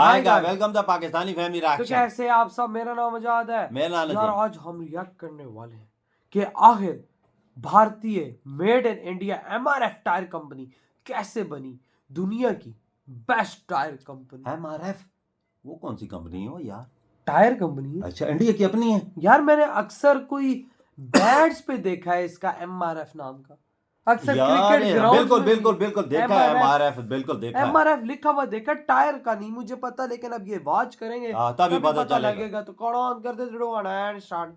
Hi guys, welcome the Pakistani family तो reaction. कैसे आप सब। मेरा नाम आजाद है। मेरा नाम यार नजीम। आज हम रिएक्ट करने वाले हैं कि आखिर भारतीय made in India MRF tyre company कैसे बनी दुनिया की बेस्ट टायर कंपनी। एमआरएफ वो कौन सी कंपनी है वो यार? टायर कंपनी है। अच्छा, इंडिया की अपनी है यार मैंने अक्सर कोई बैड्स पे देखा है इसका एमआरएफ नाम का। अक्सर यार। क्रिकेट ग्राउंड बिल्कुल बिल्कुल बिल्कुल देखा है एमआरएफ, बिल्कुल देखा है। एमआरएफ लिखा हुआ देखा, टायर का नहीं मुझे पता, लेकिन अब ये वॉच करेंगे तभी पता लगेगा। तो कौन ऑन कर दे एंड स्टार्ट।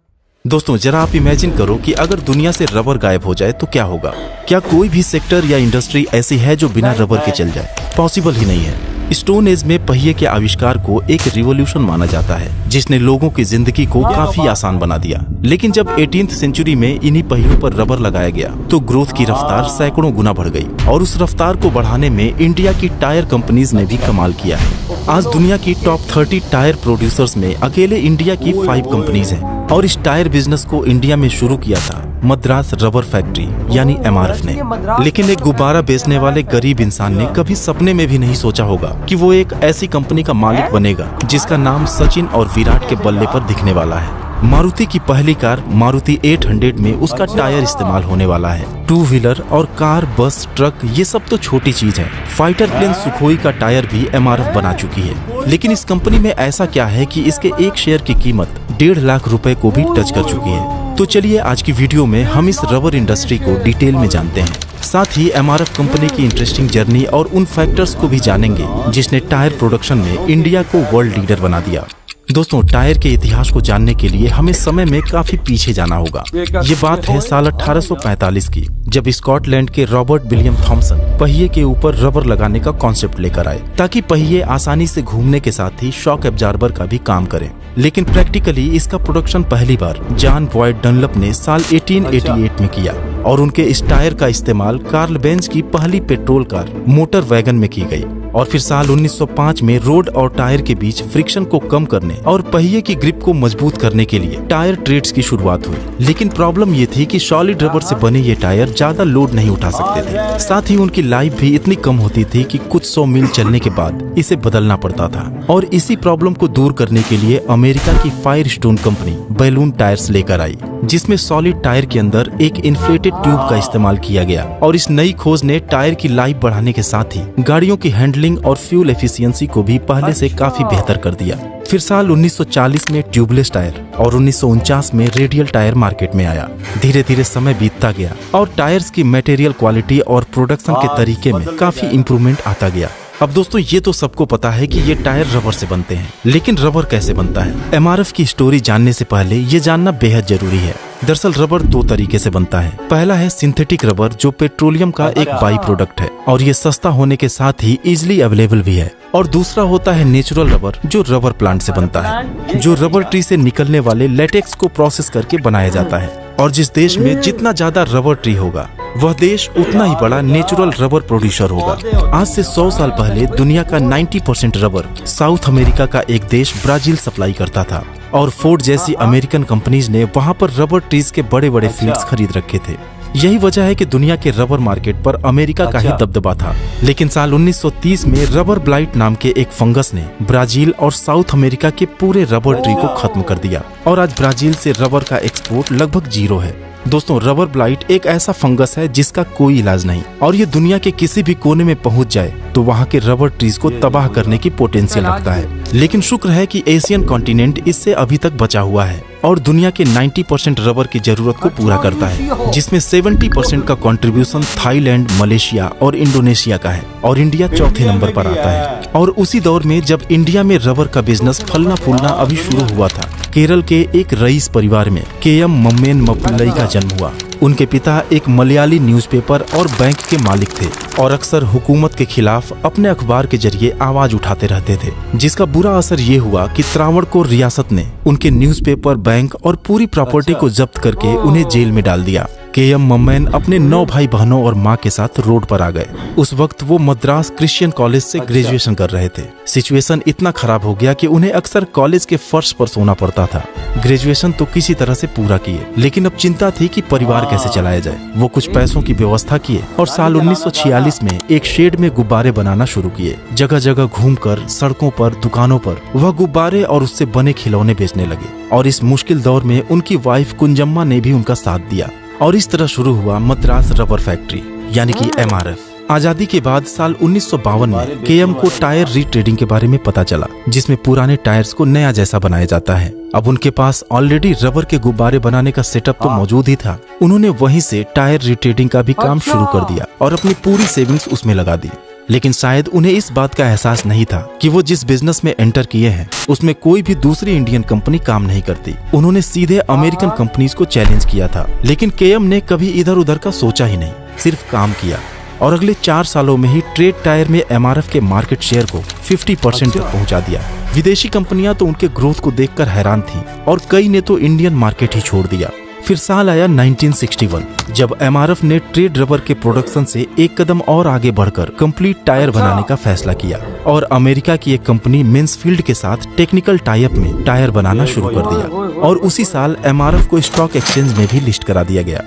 दोस्तों जरा आप इमेजिन करो कि अगर दुनिया से रबर गायब हो जाए तो क्या होगा। क्या कोई भी सेक्टर या इंडस्ट्री ऐसी है जो बिना रबर के चल जाए? पॉसिबल ही नहीं है। स्टोन एज में पहिए के आविष्कार को एक रिवॉल्यूशन माना जाता है जिसने लोगों की जिंदगी को काफी आसान बना दिया। लेकिन जब 18th सेंचुरी में इन्हीं पहियों पर रबर लगाया गया तो ग्रोथ की रफ्तार सैकड़ों गुना बढ़ गई और उस रफ्तार को बढ़ाने में इंडिया की टायर कंपनीज ने भी कमाल किया है। आज दुनिया की टॉप 30 टायर प्रोड्यूसर्स में अकेले इंडिया की 5 कंपनीज हैं और इस टायर बिजनेस को इंडिया में शुरू किया था मद्रास रबर फैक्ट्री यानी एमआरएफ ने। लेकिन एक गुब्बारा बेचने वाले गरीब इंसान ने कभी सपने में भी नहीं सोचा होगा कि वो एक ऐसी कंपनी का मालिक बनेगा जिसका नाम सचिन और विराट के बल्ले पर दिखने वाला है। मारुति की पहली कार मारुति 800 में उसका टायर इस्तेमाल होने वाला है। 2 व्हीलर और कार, बस, ट्रक ये सब तो छोटी चीज है। फाइटर प्लेन सुखोई का टायर भी एमआरएफ बना चुकी है। लेकिन इस कंपनी में ऐसा क्या है कि इसके एक शेयर की कीमत 1.5 लाख रुपए को भी टच कर चुकी है। तो चलिए आज की वीडियो में हम इस रबर इंडस्ट्री को डिटेल में जानते हैं। साथ ही एमआरएफ कंपनी की इंटरेस्टिंग जर्नी और उन फैक्टर्स को भी जानेंगे जिसने टायर प्रोडक्शन में इंडिया को वर्ल्ड लीडर बना दिया। दोस्तों टायर के इतिहास को जानने के लिए हमें समय में काफी पीछे जाना होगा। ये बात है साल 1845 की, जब स्कॉटलैंड के रॉबर्ट विलियम थॉमसन पहिए के ऊपर रबर लगाने का कॉन्सेप्ट लेकर आए ताकि पहिए आसानी से घूमने के साथ ही शॉक एब्जॉर्बर का भी काम करें। लेकिन प्रैक्टिकली इसका प्रोडक्शन पहली बार जॉन बॉयड डनलप ने साल 1888 में किया और उनके इस टायर का इस्तेमाल कार्ल बेंज की पहली पेट्रोल कार मोटर वैगन में की गई। और फिर साल 1905 में रोड और टायर के बीच फ्रिक्शन को कम करने और पहिए की ग्रिप को मजबूत करने के लिए टायर ट्रेड्स की शुरुआत हुई। लेकिन प्रॉब्लम ये थी कि सॉलिड रबर से बने ये टायर ज्यादा लोड नहीं उठा सकते थे। साथ ही उनकी लाइफ भी इतनी कम होती थी कि कुछ 100 मील चलने के बाद इसे बदलना पड़ता था। और इसी प्रॉब्लम को दूर करने के लिए अमेरिका की फायरस्टोन कंपनी बैलून टायर्स लेकर आई, जिसमें सॉलिड टायर के अंदर एक इन्फ्लेटेड ट्यूब का इस्तेमाल किया गया। और इस नई खोज ने टायर की लाइफ बढ़ाने के साथ ही गाड़ियों की हैंडलिंग और फ्यूल एफिशिएंसी को भी पहले से काफी बेहतर कर दिया। फिर साल 1940 में ट्यूबलेस टायर और 1949 में रेडियल टायर मार्केट में आया। धीरे धीरे समय बीतता गया और टायर्स की मटेरियल क्वालिटी और प्रोडक्शन के तरीके में काफी इंप्रूवमेंट आता गया। अब दोस्तों ये तो सबको पता है कि ये टायर रबर से बनते हैं, लेकिन रबर कैसे बनता है? एमआरएफ की स्टोरी जानने से पहले ये जानना बेहद जरूरी है। दरअसल रबर 2 तरीके से बनता है। पहला है सिंथेटिक रबर जो पेट्रोलियम का एक बाई प्रोडक्ट है और ये सस्ता होने के साथ ही इजिली अवेलेबल भी है। और दूसरा होता है नेचुरल रबर जो रबर प्लांट से बनता है, जो रबर ट्री से निकलने वाले लेटेक्स को प्रोसेस करके बनाया जाता है। और जिस देश में जितना ज्यादा रबर ट्री होगा वह देश उतना ही बड़ा नेचुरल रबर प्रोड्यूसर होगा। आज से 100 साल पहले दुनिया का 90% रबर साउथ अमेरिका का एक देश ब्राजील सप्लाई करता था और फोर्ड जैसी अमेरिकन कंपनीज ने वहां पर रबर ट्रीज के बड़े बड़े फील्ड्स खरीद रखे थे। यही वजह है कि दुनिया के रबर मार्केट पर अमेरिका का ही दबदबा था। लेकिन साल 1930 में रबर ब्लाइट नाम के एक फंगस ने ब्राजील और साउथ अमेरिका के पूरे रबर ट्री को खत्म कर दिया और आज ब्राजील से रबर का एक्सपोर्ट लगभग 0 है। दोस्तों रबर ब्लाइट एक ऐसा फंगस है जिसका कोई इलाज नहीं और ये दुनिया के किसी भी कोने में पहुंच जाए तो वहाँ के रबर ट्रीज को तबाह करने की पोटेंशियल रखता है। लेकिन शुक्र है कि एशियन कॉन्टिनेंट इससे अभी तक बचा हुआ है और दुनिया के 90% रबर की जरूरत को पूरा करता है, जिसमें 70% का कंट्रीब्यूशन थाईलैंड, मलेशिया और इंडोनेशिया का है और इंडिया चौथे नंबर पर आता है। और उसी दौर में जब इंडिया में रबर का बिजनेस फलना फूलना अभी शुरू हुआ था, केरल के एक रईस परिवार में केएम मम्मेन मप्पिल्लई का जन्म हुआ। उनके पिता एक मलयाली न्यूज़पेपर और बैंक के मालिक थे और अक्सर हुकूमत के खिलाफ अपने अखबार के जरिए आवाज उठाते रहते थे, जिसका बुरा असर ये हुआ कि त्रावणकोर रियासत ने उनके न्यूज़पेपर, बैंक और पूरी प्रॉपर्टी को जब्त करके उन्हें जेल में डाल दिया। केएम मम्मैन अपने 9 भाई बहनों और माँ के साथ रोड पर आ गए। उस वक्त वो मद्रास क्रिश्चियन कॉलेज से ग्रेजुएशन कर रहे थे। सिचुएशन इतना खराब हो गया कि उन्हें अक्सर कॉलेज के फर्श पर सोना पड़ता था। ग्रेजुएशन तो किसी तरह से पूरा किए, लेकिन अब चिंता थी कि परिवार कैसे चलाया जाए। वो कुछ पैसों की व्यवस्था किए और साल 1946 में एक शेड में गुब्बारे बनाना शुरू किए। जगह जगह घूमकर सड़कों पर, दुकानों पर वह गुब्बारे और उससे बने खिलौने बेचने लगे। और इस मुश्किल दौर में उनकी वाइफ कुंजम्मा ने भी उनका साथ दिया और इस तरह शुरू हुआ मद्रास रबर फैक्ट्री, यानी कि MRF। आजादी के बाद साल 1952 में केएम को टायर रीट्रेडिंग के बारे में पता चला, जिसमें पुराने टायर्स को नया जैसा बनाया जाता है। अब उनके पास ऑलरेडी रबर के गुब्बारे बनाने का सेटअप तो मौजूद ही था। उन्होंने वहीं से टायर रीट्रेडिंग का भी काम शुरू कर दिया और अपनी पूरी सेविंग्स उसमें लगा दी। लेकिन शायद उन्हें इस बात का एहसास नहीं था कि वो जिस बिजनेस में एंटर किए हैं उसमें कोई भी दूसरी इंडियन कंपनी काम नहीं करती। उन्होंने सीधे अमेरिकन कंपनीज को चैलेंज किया था, लेकिन केएम ने कभी इधर उधर का सोचा ही नहीं, सिर्फ काम किया। और अगले 4 सालों में ही ट्रेड टायर में MRF के मार्केट शेयर को 50% तक पहुंचा दिया। विदेशी कंपनियां तो उनके ग्रोथ को देखकर हैरान थीं और कई ने तो इंडियन मार्केट ही छोड़ दिया। फिर साल आया 1961, जब MRF ने ट्रेड रबर के प्रोडक्शन से एक कदम और आगे बढ़कर कंप्लीट टायर बनाने का फैसला किया और अमेरिका की एक कंपनी मेंसफील्ड के साथ टेक्निकल टाई अप में टायर बनाना शुरू कर दिया और उसी साल MRF को स्टॉक एक्सचेंज में भी लिस्ट करा दिया गया।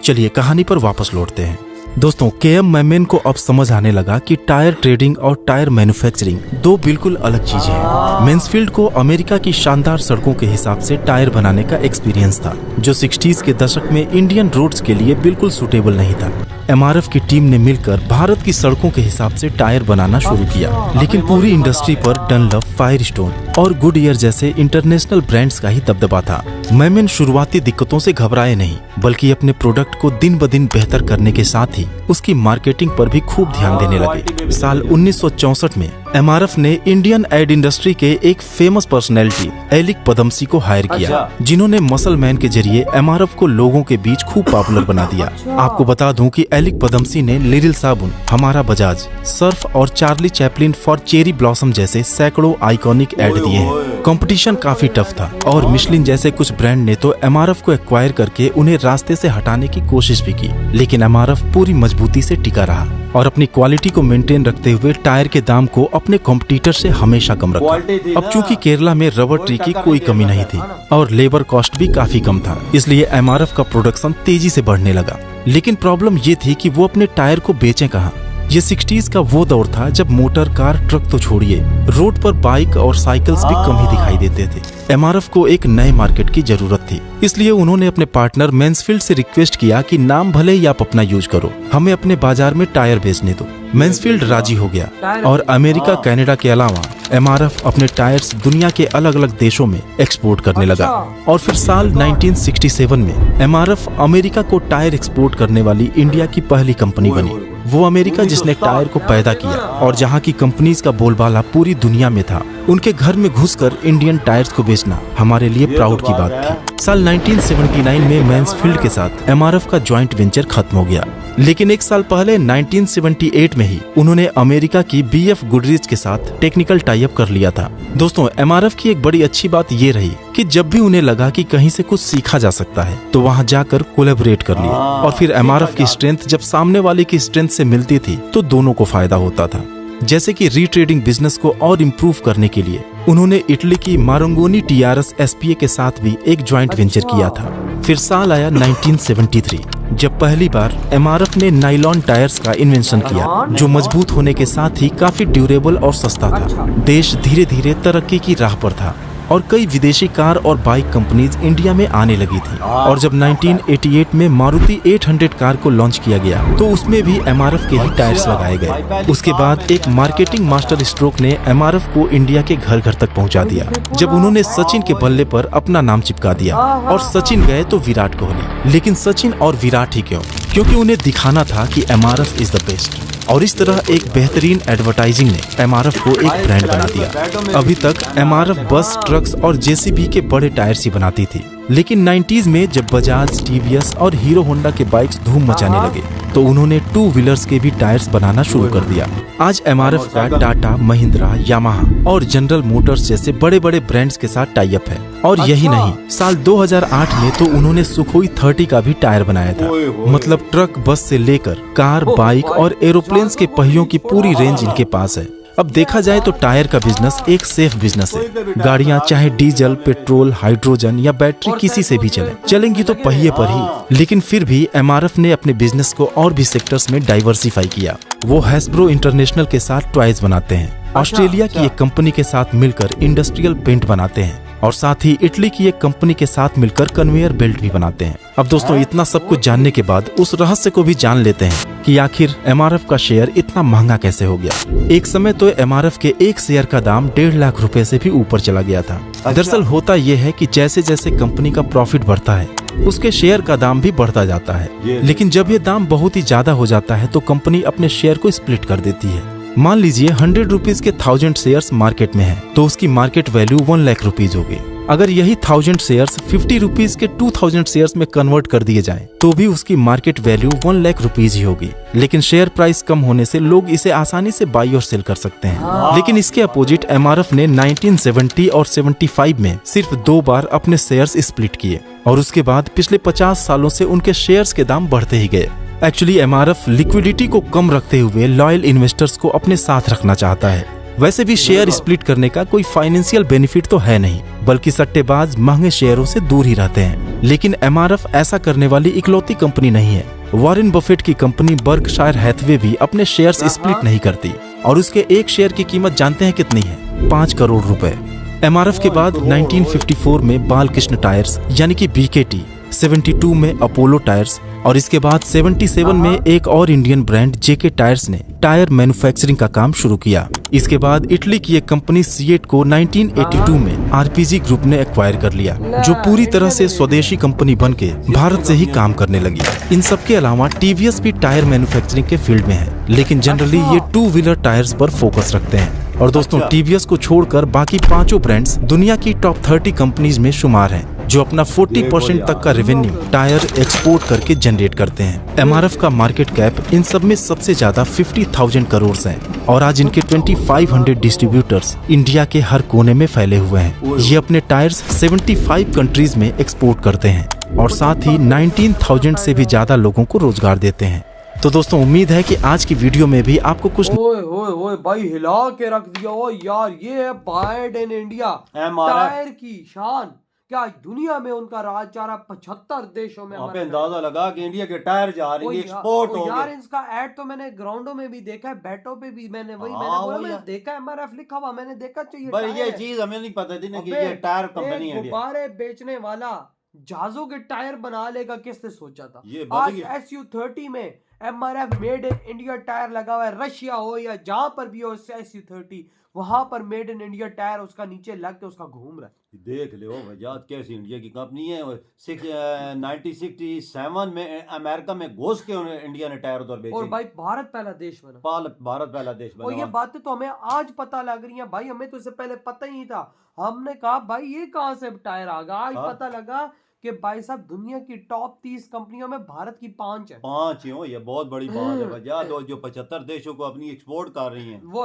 चलिए कहानी पर वापस लौटते हैं। दोस्तों, केएम मम्मैन को अब समझ आने लगा कि टायर ट्रेडिंग और टायर मैन्युफैक्चरिंग दो बिल्कुल अलग चीजें हैं। मेंसफील्ड को अमेरिका की शानदार सड़कों के हिसाब से टायर बनाने का एक्सपीरियंस था, जो 60s के दशक में इंडियन रोड्स के लिए बिल्कुल सुटेबल नहीं था। MRF की टीम ने मिलकर भारत की सड़कों के हिसाब से टायर बनाना शुरू किया, लेकिन पूरी इंडस्ट्री पर डनलप, फायरस्टोन और गुडईयर जैसे इंटरनेशनल ब्रांड्स का ही दबदबा था। मम्मैन शुरुआती दिक्कतों से घबराए नहीं, बल्कि अपने प्रोडक्ट को दिन ब दिन बेहतर करने के साथ ही उसकी मार्केटिंग पर भी खूब ध्यान देने लगे। साल 1964 में MRF ने इंडियन एड इंडस्ट्री के एक फेमस पर्सनैलिटी एलिक पदमसी को हायर किया, जिन्होंने मसल मैन के जरिए MRF को लोगों के बीच खूब पॉपुलर बना दिया। आपको बता दूं कि एलिक पदमसी ने लिटिल साबुन, हमारा बजाज, सर्फ और Charlie Chaplin for cherry blossom जैसे सैकड़ों आइकॉनिक ऐड दिए हैं। कंपटीशन काफी टफ था और मिशलिन जैसे कुछ ब्रांड ने तो MRF को एक्वायर करके उन्हें रास्ते से हटाने की कोशिश भी की, लेकिन MRF पूरी मजबूती से टिका रहा और अपनी क्वालिटी को मेंटेन रखते हुए टायर के दाम को अपने कॉम्पिटिटर से हमेशा कम रखा। अब चूंकि केरला में रबर ट्री की कोई कमी नहीं थी और लेबर कॉस्ट भी काफी कम था, इसलिए MRF का प्रोडक्शन तेजी से बढ़ने लगा। लेकिन प्रॉब्लम ये थी कि वो अपने टायर को बेचें कहाँ। ये 60s का वो दौर था जब मोटर, कार, ट्रक तो छोड़िए, रोड पर बाइक और साइकिल्स भी कम ही दिखाई देते थे। MRF को एक नए मार्केट की जरूरत थी, इसलिए उन्होंने अपने पार्टनर मेंसफील्ड से रिक्वेस्ट किया कि नाम भले ही आप अपना यूज करो, हमें अपने बाजार में टायर बेचने दो। मेंसफील्ड राजी हो गया और अमेरिका, कनाडा के अलावा MRF अपने टायर्स दुनिया के अलग अलग देशों में एक्सपोर्ट करने लगा। और फिर साल 1967 में MRF अमेरिका को टायर एक्सपोर्ट करने वाली इंडिया की पहली कंपनी बनी। वो अमेरिका जिसने टायर को पैदा किया और जहाँ की कंपनीज का बोलबाला पूरी दुनिया में था, उनके घर में घुसकर इंडियन टायर्स को बेचना हमारे लिए प्राउड की बात थी। साल 1979 में मेंसफील्ड के साथ MRF का जॉइंट वेंचर खत्म हो गया, लेकिन एक साल पहले 1978 में ही उन्होंने अमेरिका की BF गुडरीच के साथ टेक्निकल टाई अप कर लिया था। दोस्तों, MRF की एक बड़ी अच्छी बात ये रही कि जब भी उन्हें लगा कि कहीं से कुछ सीखा जा सकता है तो वहां जाकर कोलैबोरेट कर लिया और फिर MRF की स्ट्रेंथ जब सामने वाले की स्ट्रेंथ से मिलती थी तो दोनों को फायदा होता था। जैसे कि रीट्रेडिंग बिजनेस को और इम्प्रूव करने के लिए उन्होंने इटली की मारंगोनी TRS SPA के साथ भी एक ज्वाइंट वेंचर किया था। फिर साल आया 1973, जब पहली बार MRF ने नाइलॉन टायर्स का इन्वेंशन किया, जो मजबूत होने के साथ ही काफी ड्यूरेबल और सस्ता था। देश धीरे धीरे तरक्की की राह पर था और कई विदेशी कार और बाइक कंपनीज इंडिया में आने लगी थी। और जब 1988 में मारुति 800 कार को लॉन्च किया गया तो उसमें भी MRF के ही टायर्स लगाए गए। उसके बाद एक मार्केटिंग मास्टर स्ट्रोक ने MRF को इंडिया के घर घर तक पहुंचा दिया, जब उन्होंने सचिन के बल्ले पर अपना नाम चिपका दिया। और सचिन गए तो विराट कोहली, लेकिन सचिन और विराट ही क्यों? क्योंकि उन्हें दिखाना था कि MRF इज द बेस्ट। और इस तरह एक बेहतरीन एडवर्टाइजिंग ने MRF को एक ब्रांड बना दिया। अभी तक MRF बस, ट्रक्स और JCB के बड़े टायर्स ही बनाती थी, लेकिन 90s में जब बजाज, TVS और हीरो होंडा के बाइक्स धूम मचाने लगे तो उन्होंने टू व्हीलर्स के भी टायर्स बनाना शुरू कर दिया। आज एमआरएफ का टाटा, महिंद्रा, यामाहा और जनरल मोटर्स जैसे बड़े बड़े ब्रांड्स के साथ टाई अप है। और यही नहीं, साल 2008 में तो उन्होंने सुखोई 30 का भी टायर बनाया था। मतलब ट्रक, बस से लेकर कार, बाइक और एरोप्लेन्स के पहियों की पूरी रेंज इनके पास है। अब देखा जाए तो टायर का बिजनेस एक सेफ बिजनेस है। गाड़ियां चाहे डीजल, पेट्रोल, हाइड्रोजन या बैटरी किसी से भी चलेंगी तो पहिए पर ही। लेकिन फिर भी एमआरएफ ने अपने बिजनेस को और भी सेक्टर्स में डाइवर्सिफाई किया। वो हैस्ब्रो इंटरनेशनल के साथ टॉयज बनाते हैं, ऑस्ट्रेलिया की एक कंपनी के साथ मिलकर इंडस्ट्रियल पेंट बनाते हैं और साथ ही इटली की एक कंपनी के साथ मिलकर कन्वेयर बेल्ट भी बनाते हैं। अब दोस्तों, इतना सब कुछ जानने के बाद उस रहस्य को भी जान लेते हैं कि आखिर एमआरएफ का शेयर इतना महंगा कैसे हो गया। एक समय तो एमआरएफ के एक शेयर का दाम 1.5 लाख रुपए से भी ऊपर चला गया था। दरअसल होता यह है कि जैसे जैसे कंपनी का प्रॉफिट बढ़ता है, उसके शेयर का दाम भी बढ़ता जाता है। लेकिन जब ये दाम बहुत ही ज्यादा हो जाता है तो कंपनी अपने शेयर को स्प्लिट कर देती है। मान लीजिए 100 रुपीज के 1000 शेयर्स मार्केट में है, तो उसकी मार्केट वैल्यू 1 लाख रुपीज होगी। अगर यही 1000 शेयर्स 50 रुपीज के 2000 शेयर्स में कन्वर्ट कर दिए जाएं, तो भी उसकी मार्केट वैल्यू 1 लाख रुपीज ही होगी। लेकिन शेयर प्राइस कम होने से लोग इसे आसानी से बाई और सेल कर सकते हैं। लेकिन इसके अपोजिट एमआरएफ ने 1970 और 75 में सिर्फ 2 बार अपने शेयर्स स्प्लिट किए और उसके बाद पिछले 50 सालों से उनके शेयर्स के दाम बढ़ते ही गए। एक्चुअली एमआरएफ लिक्विडिटी को कम रखते हुए लॉयल इन्वेस्टर्स को अपने साथ रखना चाहता है। वैसे भी शेयर स्प्लिट करने का कोई फाइनेंशियल बेनिफिट तो है नहीं, बल्कि सट्टेबाज महंगे शेयरों से दूर ही रहते हैं। लेकिन एमआरएफ ऐसा करने वाली इकलौती कंपनी नहीं है। वॉरेन बफेट की कंपनी बर्कशायर हैथवे भी अपने शेयर्स स्प्लिट नहीं करती और उसके एक शेयर की कीमत जानते हैं कितनी है? 5 करोड़ रुपए। एमआरएफ के बाद 1954 में बालकृष्ण टायर्स यानी कि बीकेटी, 72 में अपोलो टायर्स और इसके बाद 77 में एक और इंडियन ब्रांड जेके टायर्स ने टायर मैन्युफैक्चरिंग का काम शुरू किया। इसके बाद इटली की एक कंपनी सीएट को 1982 में आरपीजी ग्रुप ने एक्वायर कर लिया, जो पूरी तरह से स्वदेशी कंपनी बनके भारत से ही काम करने लगी। इन सब के अलावा टीवीएस भी टायर मैन्युफैक्चरिंग के फील्ड में है, लेकिन जनरली ये 2 व्हीलर टायर्स पर फोकस रखते हैं। और दोस्तों, टीवीएस को छोड़कर बाकी 5 ब्रांड्स दुनिया की टॉप 30 कंपनीज में शुमार हैं, जो अपना 40% तक का रेवेन्यू टायर एक्सपोर्ट करके जनरेट करते हैं। एमआरएफ का मार्केट कैप इन सब में सबसे ज्यादा 50,000 करोड़ है और आज इनके 2500 डिस्ट्रीब्यूटर्स इंडिया के हर कोने में फैले हुए हैं। ये अपने टायर्स 75 कंट्रीज में एक्सपोर्ट करते हैं और साथ ही 19,000 से भी ज्यादा लोगों को रोजगार देते हैं। तो दोस्तों, उम्मीद है कि आज की वीडियो में भी आपको कुछ ओए भाई, हिला के रख दिया। ओ यार, ये है बायड इन इंडिया, टायर की शान। क्या दुनिया में उनका राज जा रहा, 75 देशों में। पे अंदाजा लगा कि इंडिया के टायर जा रहे हैं, एक्सपोर्ट हो यार, इसका ऐड तो मैंने ग्राउंडों में भी देखा है, बैटों पे भी मैंने मैंने देखा है, एमआरएफ लिखा हुआ मैंने देखा। चाहिए ये चीज हमें नहीं पता थी ना कि ये टायर कंपनी है। गुब्बारे बेचने वाला जहाजों के टायर बना लेगा, किसने सोचा था? आज SU30 में MRF made in India tyre लगा हुआ है। रशिया हो या जहां पर भी हो, SU30 वहां पर मेड इन इंडिया टायर उसका नीचे लग के उसका घूम रहा है। देख ले वजात कैसी इंडिया की कंपनी है। 1967 में अमेरिका में घुस के इंडिया ने टायर उधर बेचे। और भाई, भारत पहला देश बना। भारत पहला देश बना। और ये बातें तो हमें आज पता लग रही हैं भाई, हमें तो इससे पहले पता ही नहीं था। हमने कहा भाई ये कहां से टायर आ गया। आज पता लगा कि भाई साहब, दुनिया की टॉप 30 कंपनियों में भारत की 5 है। 5 हो, ये बहुत बड़ी बात है भैया। जो 75 देशों को अपनी एक्सपोर्ट कर रही हैं, वो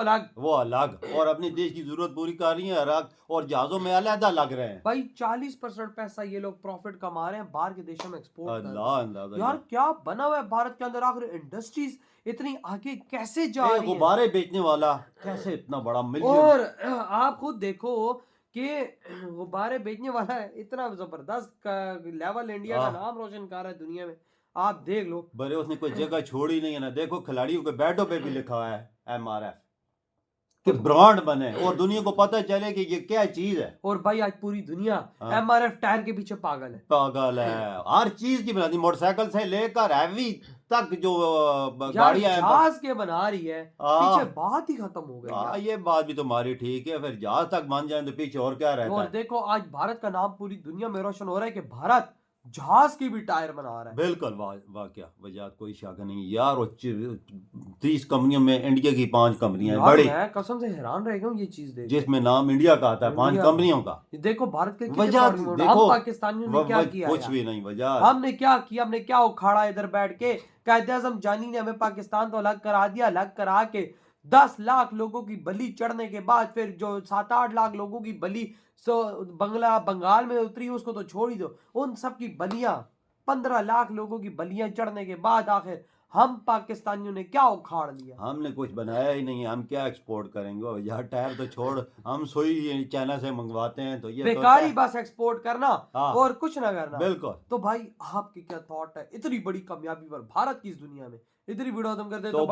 अलग और अपने देश की जरूरत पूरी कर रही हैं अलग, और जहाजों में अलग लग रहे हैं। भाई 40% पैसा ये लोग प्रॉफिट कमा रहे हैं, बाहर के देशों में एक्सपोर्ट कर रहे हैं। अंदाजा यार, क्या बना हुआ है भारत के अंदर? आखिर इंडस्ट्रीज इतनी आगे कैसे जा रही हैं? गुब्बारे बेचने वाला कैसे इतना बड़ा मिलियन। और आप खुद देखो कि गुब्बारे बेचने वाला है, इतना जबरदस्त लेवल इंडिया का नाम रोशन कर रहा है दुनिया में। आप देख लो, बड़े उसने कोई जगह छोड़ी नहीं है ना। देखो, खिलाड़ियों के बैटों पे भी लिखा है एमआरएफ, कि ब्रांड बने और दुनिया को पता चले कि ये क्या चीज है। और भाई, आज पूरी दुनिया एमआरएफ टायर के पीछे पागल है। हर चीज की बनाती, मोटरसाइकिल से लेकर हैवी तक जो गाड़ियां जहाज के बना रही है, पीछे बात ही खत्म हो गई। ये बात भी तुम्हारी ठीक है, फिर जहाज तक बन जाए तो पीछे और क्या रहता है। और देखो, आज भारत का नाम पूरी दुनिया में रोशन हो रहा है कि भारत जहाज की भी टायर बना रहा है। बिल्कुल वाकया वजात, कोई शक नहीं यार। और 30 कंपनियों में इंडिया की 5 कंपनियां बड़ी। मैं कसम से हैरान रह गया ये चीज देख, जिसमें नाम इंडिया का आता है, 5 कंपनियों का। देखो भारत के वजात, देखो पाकिस्तानियों ने क्या किया, कुछ भी नहीं वजात। हमने क्या किया, हमने क्या उखाड़ा इधर बैठ के। कायदे आज़म जानी ने हमें पाकिस्तान तो अलग करा दिया, अलग करा के 10 लाख लोगों की बलि चढ़ने के बाद फिर जो 7-8 लाख लोगों की बलि बंगाल में उतरी उसको तो छोड़ ही दो, उन सब की बलियां 15 लाख लोगों की बलियां चढ़ने के बाद आखिर हम पाकिस्तानियों ने क्या उखाड़ लिया? हमने कुछ बनाया ही नहीं, हम क्या एक्सपोर्ट करेंगे यार? टायर तो छोड़, हम सुई चाइना से मंगवाते हैं, तो ये बेकार ही बस एक्सपोर्ट करना हाँ, और कुछ ना करना। बिल्कुल। तो भाई आपकी क्या थॉट है इतनी बड़ी कामयाबी पर भारत की इस दुनिया में? इतनी वीडियो खत्म करते हैं तो तो